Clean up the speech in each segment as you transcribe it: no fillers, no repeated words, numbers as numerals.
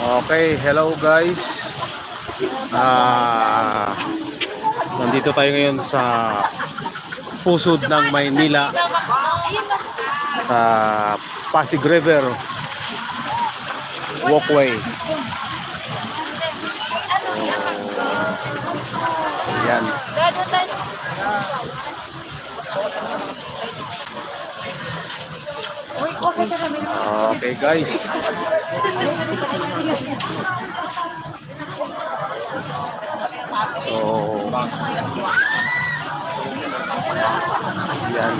Okay, hello guys. Nandito tayo ngayon sa pusod ng Maynila sa Pasig River Walkway. Yan. Okay guys. Yan.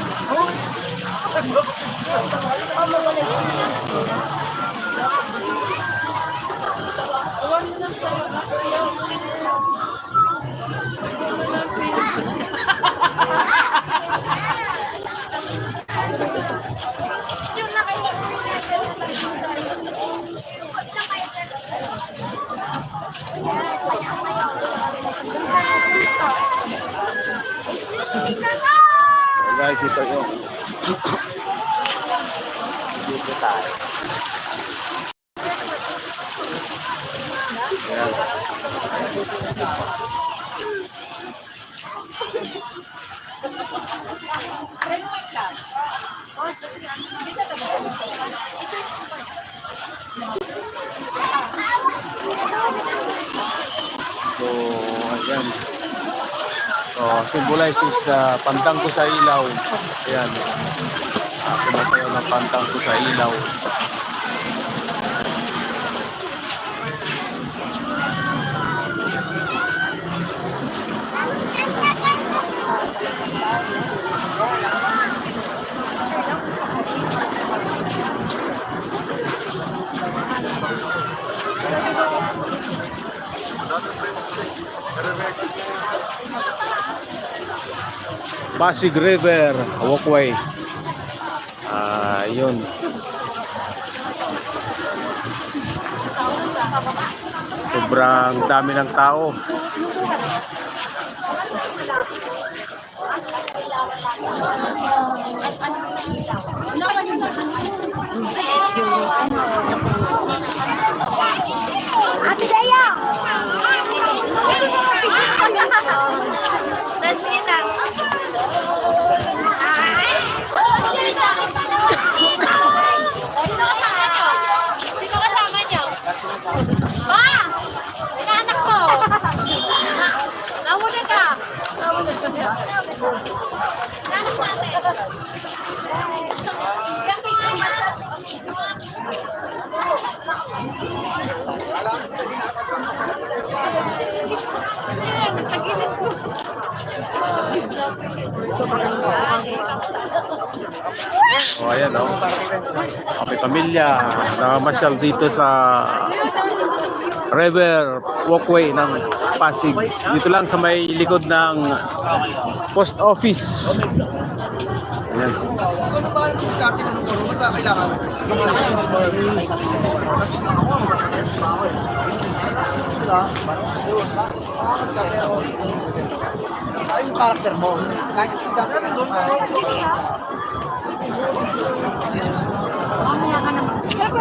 Guys, ito yung dito tayo. Ayan. So, ayan. Symbolizes the pantang ko sa ilaw. Ayan. Pinatayo ng pantang ko sa ilaw. Pasig River Walkway. Yun. Sobrang dami ng tao. Ate Daya! Sino kasama niyo? Ma! Inaanak ko! Namunod ka! Namunod ka siya? Inaanak natin! Nagtagilid ko! Ayan Kami pamilya namasyal dito sa River Walkway ng Pasig. Dito lang sa may likod ng post office. Ayan. Yung karakter mo.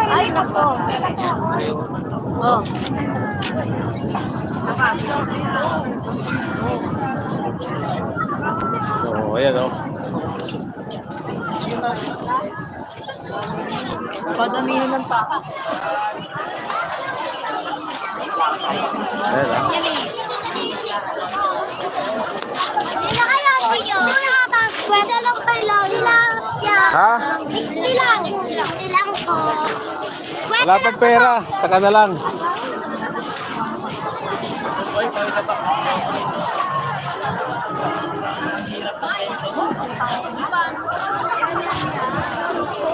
Ay, nako! Oh. So, ayan Padamihin ng paka. Ayan Hindi na kaya siya. Pwede lang kayo. Ha? 60 lang. 60 lang po. Wala pang pera. Saka na lang.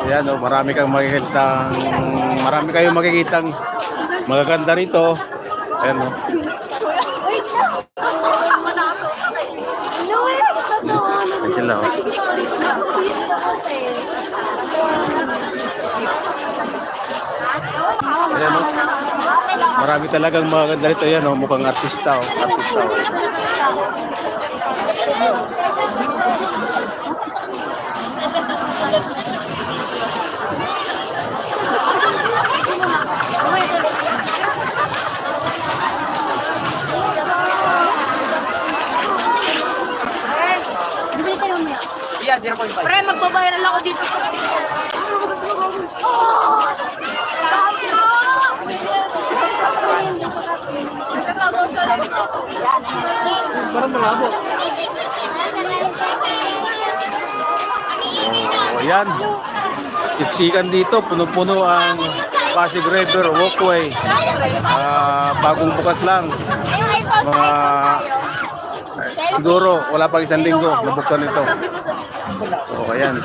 Ayan marami kayong makikitang magaganda rito. Ayan Ayan sila Ayan marami talagang magaganda rito. Ayan mukhang artista magbabiral ako dito. Parang malabo. Oh, ayan. Siksikan dito, puno-puno ang Pasig River Walkway. Bagong bukas lang. Mga siguro wala pang isang linggo nabuksan ito. So ayan.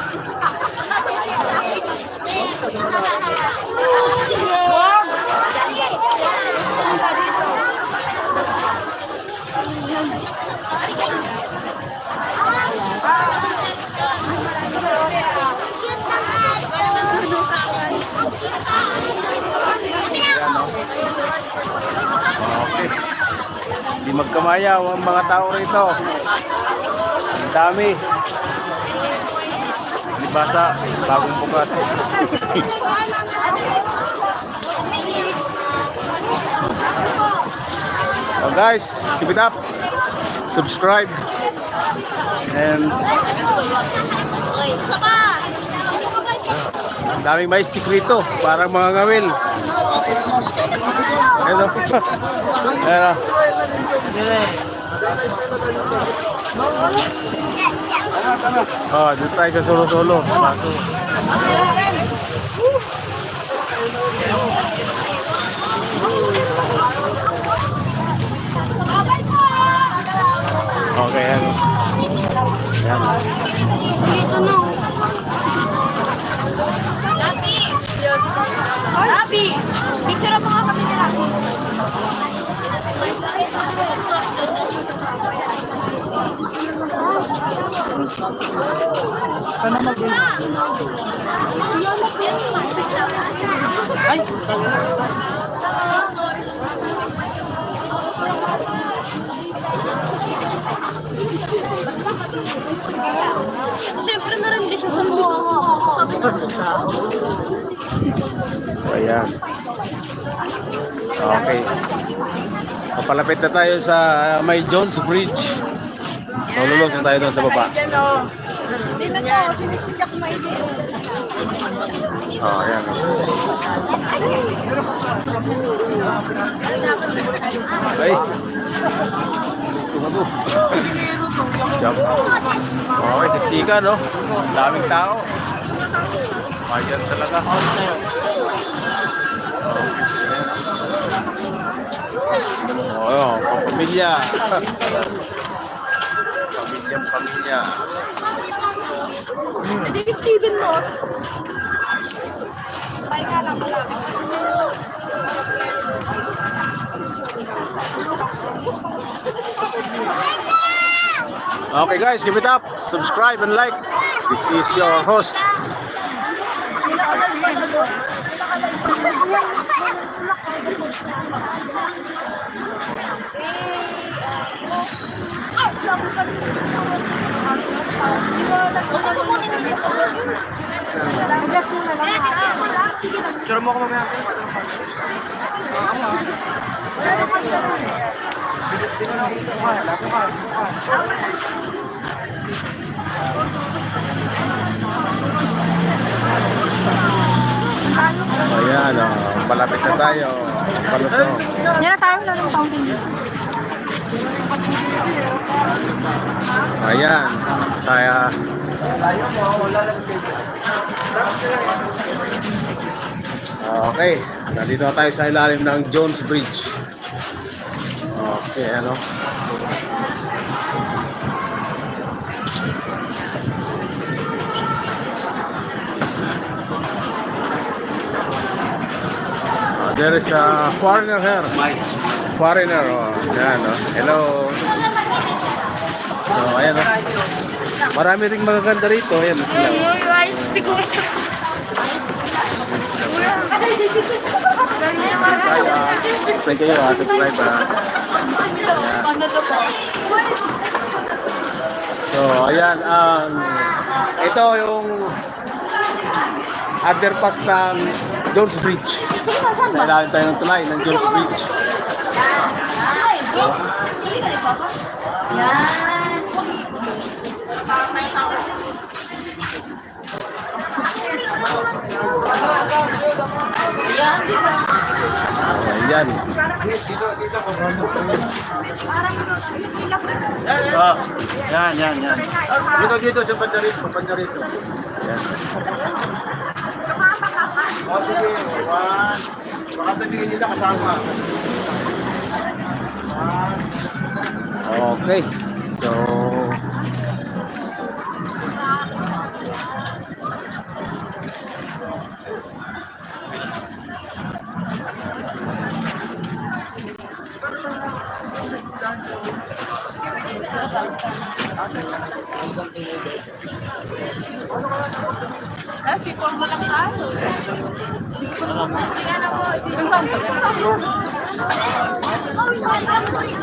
Ayan, no? Okay. Hindi magkamayaw ang mga tao rito. Ang dami. Libasa, bagong bukas. So guys, keep it up. Subscribe. And ang daming may stick rito. Parang mga ngawil. Ayan o. Ayan o. Oh, dito tayo sa solo-solo. Paso. Okay, ayan. Ayan. Dito na. Labi! Picture na po nga kami nila. Ay! Siyempre na rin di siya sa mukha ko. So, ayan. Okay. Papalapit na tayo sa may Jones Bridge. So, lulos na tayo doon sa baba. Dito ko, siniksik ako maigi. Oh, ayan. Ay. Tumago. Jump. Okay, siksika, no? Daming tao. Ayan talaga. Oh, pamilya. Pamilya. Hindi ni Steven mo. Ay, kala ko lang. Okay guys, give it up. Subscribe and like. This is your host. Sure mo ako mamaya. Ayan, malapit na tayo. Palusong. Yan na tayo, wala ng fountain. Ayan. Saya. Okay. Nandito na tayo sa ilalim ng Jones Bridge. Okay, ano. There is a foreigner here. Foreigner, oh. Ayan, oh. Hello. So, ayan, oh. Marami ring magaganda rito. Ayan, oh. Thank you, subscribe, ah. So, ayan, ito yung underpass ng Jones Bridge. Sa ilalim tayo ng tulay ng Jones Bridge. Ayan. Oh, yan. Dito, sa banda rito. Yan. Oh, sige, one. Baka sabihin nila kasama. Okay. So, Si Forma lang tayo. Oh, sorry. I'm sorry.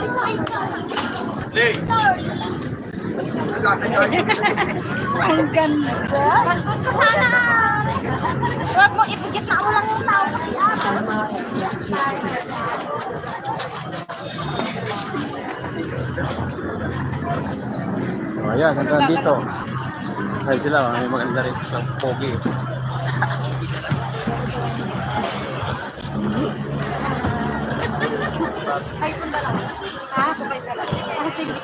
Ang ganda. Sana. Huwag mo ipigit na ulang yung tao. ayan, hanggang dito. Ay sila, may maganda rin sa pogi. Ay, punta lang. Sabay ka lang. Sige.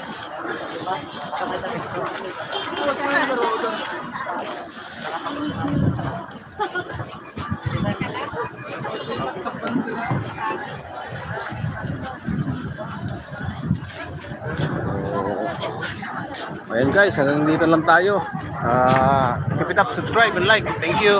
Ayan guys, hanggang dito lang tayo. Keep it up, subscribe and like. Thank you.